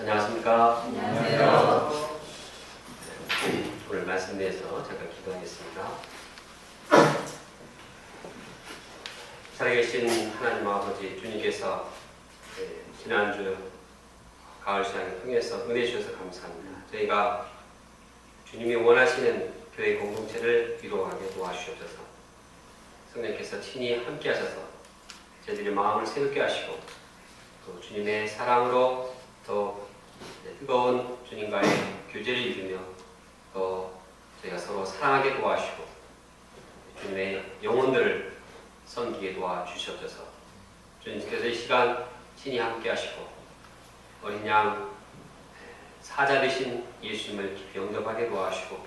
안녕하십니까? 안녕하세요. 오늘 말씀 내에서 잠깐 기도하겠습니다. 살아계신 하나님 아버지 주님께서 지난주 가을 시간을 통해서 은혜 주셔서 감사합니다. 저희가 주님이 원하시는 교회 공동체를 이루어가게 도와주셔서 성령께서 친히 함께 하셔서 저희들의 마음을 새롭게 하시고 또 주님의 사랑으로 또 뜨거운 주님과의 교제를 이루며 또 저희가 서로 사랑하게 도와주시고 주님의 영혼들을 섬기게 도와주시옵소서. 주님께서 이 시간 친히 함께 하시고 어린 양 사자 되신 예수님을 깊이 영접하게 도와주시고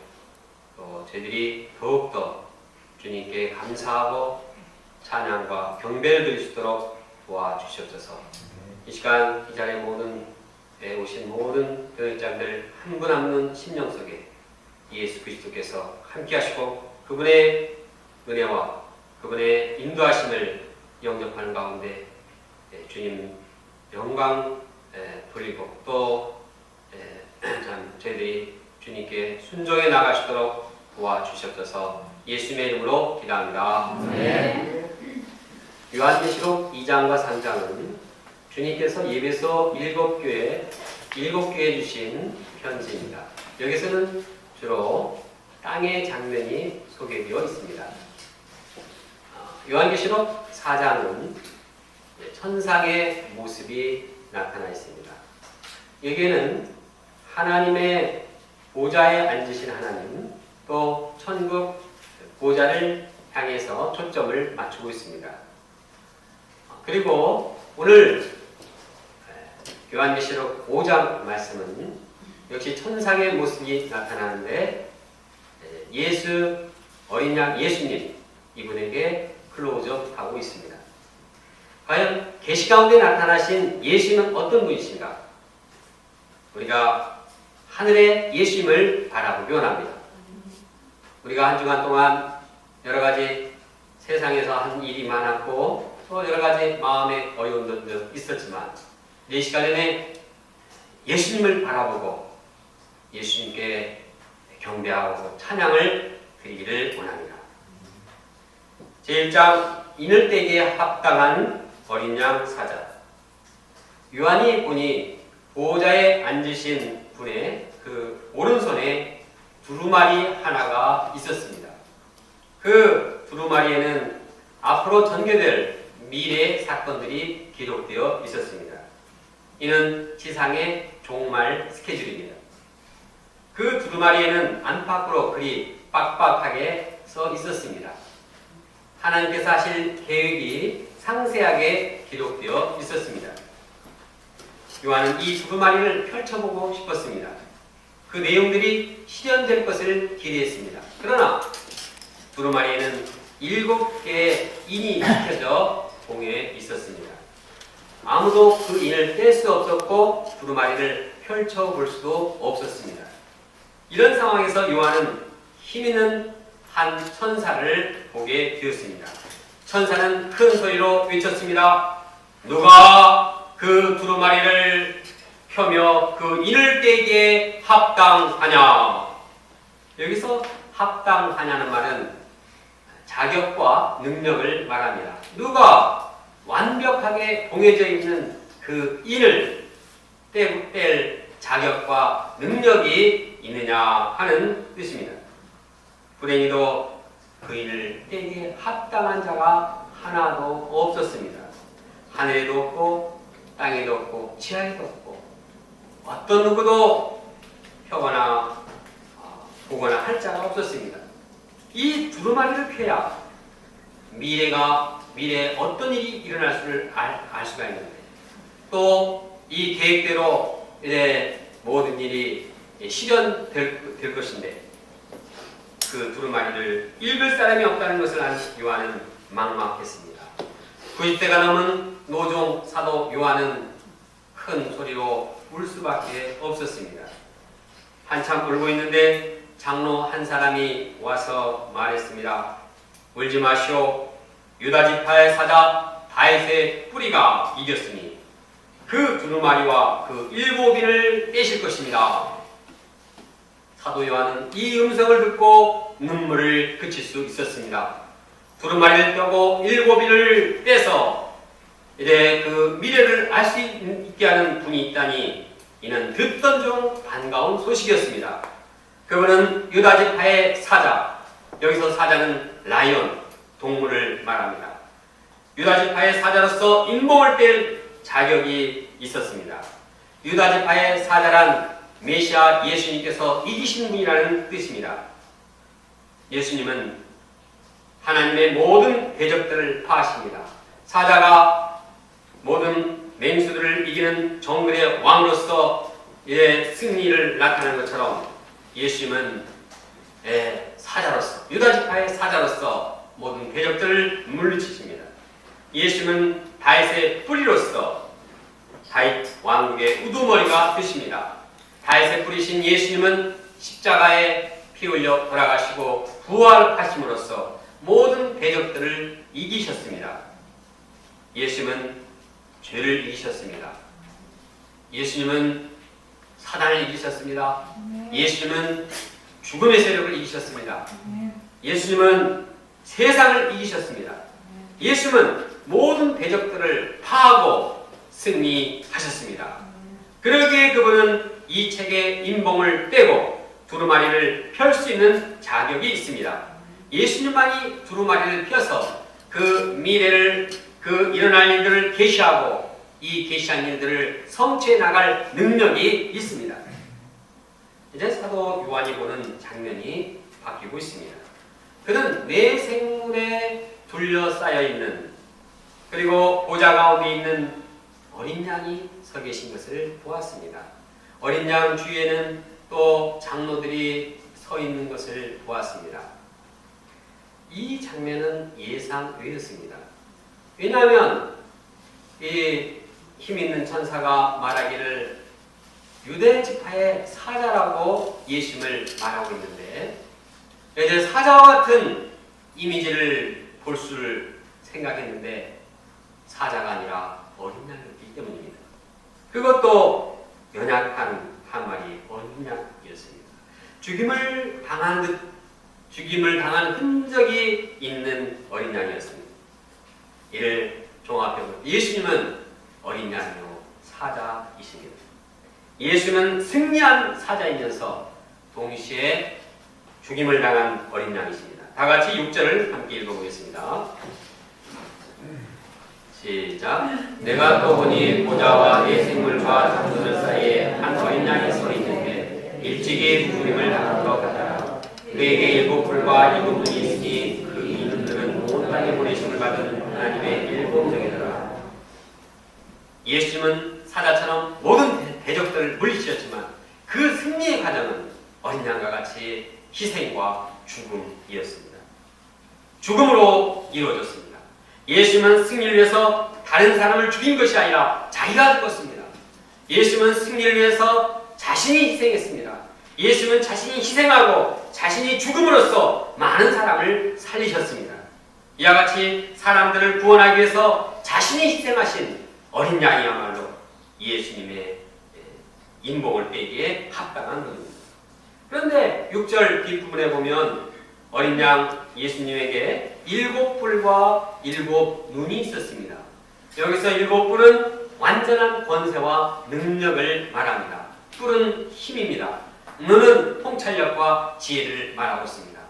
또 저희들이 더욱더 주님께 감사하고 찬양과 경배를 드릴 수 있도록 도와주시옵소서. 이 시간 이 자리에 오신 모든 교회장들 한 분 한 분 심령 속에 예수 그리스도께서 함께 하시고 그분의 은혜와 그분의 인도하심을 영접하는 가운데 주님 영광 돌리고 또 저희들이 주님께 순종해 나가시도록 도와주시옵소서. 예수님의 이름으로 기도합니다. 네. 요한계시록 2장과 3장은 주님께서 예배소 7교회에 주신 편지입니다. 여기서는 주로 땅의 장면이 소개되어 있습니다. 요한계시록 4장은 천상의 모습이 나타나 있습니다. 여기에는 하나님의 보좌에 앉으신 하나님 또 천국 보좌를 향해서 초점을 맞추고 있습니다. 그리고 오늘 요한계시록 5장 말씀은 역시 천상의 모습이 나타나는데 예수 어린 양 예수님 이분에게 클로즈업하고 있습니다. 과연 계시 가운데 나타나신 예수님은 어떤 분이신가? 우리가 하늘의 예수님을 바라보기 원합니다. 우리가 한 주간 동안 여러 가지 세상에서 한 일이 많았고 또 여러 가지 마음의 어려운 점도 있었지만 이 시간에는 예수님을 바라보고 예수님께 경배하고 찬양을 드리기를 원합니다. 제1장 인을때기에 합당한 어린 양 사자. 요한이 보니 보호자에 앉으신 분의 그 오른손에 두루마리 하나가 있었습니다. 그 두루마리에는 앞으로 전개될 미래의 사건들이 기록되어 있었습니다. 이는 지상의 종말 스케줄입니다. 그 두루마리에는 안팎으로 글이 빡빡하게 써 있었습니다. 하나님께서 하실 계획이 상세하게 기록되어 있었습니다. 요한은 이 두루마리를 펼쳐보고 싶었습니다. 그 내용들이 실현될 것을 기대했습니다. 그러나 두루마리에는 7개의 인이 켜져 공에 있었습니다. 아무도 그 인을 뗄 수 없었고 두루마리를 펼쳐볼 수도 없었습니다. 이런 상황에서 요한은 힘있는 한 천사를 보게 되었습니다. 천사는 큰 소리로 외쳤습니다. 누가 그 두루마리를 펴며 그 인을 떼기에 합당하냐? 여기서 합당하냐는 말은 자격과 능력을 말합니다. 누가 완벽하게 봉해져 있는 그 인을 뗄 자격과 능력이 있느냐 하는 뜻입니다. 불행히도 그 인을 떼기에 합당한 자가 하나도 없었습니다. 하늘에도 없고 땅에도 없고 지하에도 없고 어떤 누구도 펴거나 보거나 할 자가 없었습니다. 이 두루마리를 펴야 미래에 어떤 일이 일어날 수를 알 수가 있는데 또 이 계획대로 이제 모든 일이 실현될 것인데 그 두루마리를 읽을 사람이 없다는 것을 안 요한은 막막했습니다. 90세가 넘은 노종 사도 요한은 큰 소리로 울 수밖에 없었습니다. 한참 울고 있는데 장로 한 사람이 와서 말했습니다. 울지 마시오. 유다 지파의 사자 다윗의 뿌리가 이겼으니 그 두루마리와 그 7인을 것입니다. 사도 요한은 이 음성을 듣고 눈물을 그칠 수 있었습니다. 두루마리를 펴고 7인을 빼서 이제 그 미래를 알 수 있게 하는 분이 있다니 이는 듣던 중 반가운 소식이었습니다. 그분은 유다지파의 사자, 여기서 사자는 라이온, 동물을 말합니다. 유다지파의 사자로서 인봉을 뗄 자격이 있었습니다. 유다지파의 사자란 메시아 예수님께서 이기신 분이라는 뜻입니다. 예수님은 하나님의 모든 대적들을 파하십니다. 사자가 모든 맹수들을 이기는 정글의 왕으로서 승리를 나타내는 것처럼 예수님은 사자로서, 유다지파의 사자로서 모든 대적들을 물리치십니다. 예수님은 다윗의 뿌리로서 다윗 왕국의 우두머리가 되십니다. 다윗의 뿌리신 예수님은 십자가에 피 흘려 돌아가시고 부활하심으로써 모든 대적들을 이기셨습니다. 예수님은 죄를 이기셨습니다. 예수님은 사단을 이기셨습니다. 예수님은 죽음의 세력을 이기셨습니다. 예수님은 세상을 이기셨습니다. 예수님은 모든 대적들을 파하고 승리하셨습니다. 그러기에 그분은 이 책의 인봉을 떼고 두루마리를 펼 수 있는 자격이 있습니다. 예수님만이 두루마리를 펴서 그 미래를, 그 일어날 일들을 계시하고 이 계시한 일들을 성취해 나갈 능력이 있습니다. 이제 사도 요한이 보는 장면이 바뀌고 있습니다. 그는 내 생물에 둘러싸여 있는, 그리고 보좌 가운데 있는 어린 양이 서 계신 것을 보았습니다. 어린 양 주위에는 또 장로들이 서 있는 것을 보았습니다. 이 장면은 예상 외였습니다. 왜냐하면 이 힘 있는 천사가 말하기를 유대 지파의 사자라고 예수님을 말하고 있는데, 이제 사자와 같은 이미지를 볼 줄 생각했는데 사자가 아니라 어린 양이었기 때문입니다. 그것도 연약한 한 마리 어린 양이었습니다. 죽임을 당한 흔적이 있는 어린 양이었습니다. 이를 종합해보면 예수님은 어린 양이요 사자이십니다. 예수는 승리한 사자이면서 동시에 죽임을 당한 어린 양이십니다. 다 같이 6절을 함께 읽어보겠습니다. 시작. 내가 또 보니 보좌와 내 생물과 장로들 사이에 한 어린 양이 서 있는데 일찍이 죽임을 당한 것 같더라. 그에게 7뿔과 7눈이 있으니 그 이눈들은 온 땅에 보내심을 받은 하나님의 7명이더라. 예수님은 사자처럼 모든 대적들을 물리치셨지만 그 승리의 과정은 어린 양과 같이 희생과 죽음이었습니다. 죽음으로 이루어졌습니다. 예수님은 승리를 위해서 다른 사람을 죽인 것이 아니라 자기가 죽었습니다. 예수님은 승리를 위해서 자신이 희생했습니다. 예수님은 자신이 희생하고 자신이 죽음으로써 많은 사람을 살리셨습니다. 이와 같이 사람들을 구원하기 위해서 자신이 희생하신 어린 양이야말로 예수님의 인복을 빼기에 합당한 것입니다. 그런데 6절 뒷부분에 보면 어린 양 예수님에게 7뿔과 7눈이 있었습니다. 여기서 7뿔은 완전한 권세와 능력을 말합니다. 뿔은 힘입니다. 눈은 통찰력과 지혜를 말하고 있습니다.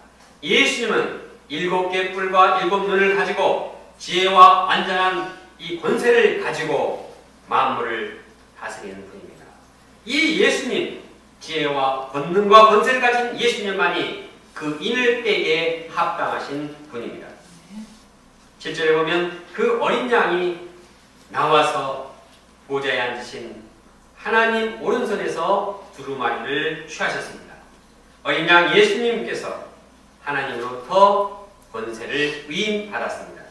예수님은 7개 뿔과 7눈을 가지고 지혜와 완전한 이 권세를 가지고 만물을 다스리는 분입니다. 이 예수님, 지혜와 권능과 권세를 가진 예수님만이 그 인을 빼기에 합당하신 분입니다. 7절에 보면 그 어린 양이 나와서 보좌에 앉으신 하나님 오른손에서 두루마리를 취하셨습니다. 어린 양 예수님께서 하나님으로부터 권세를 위임받았습니다.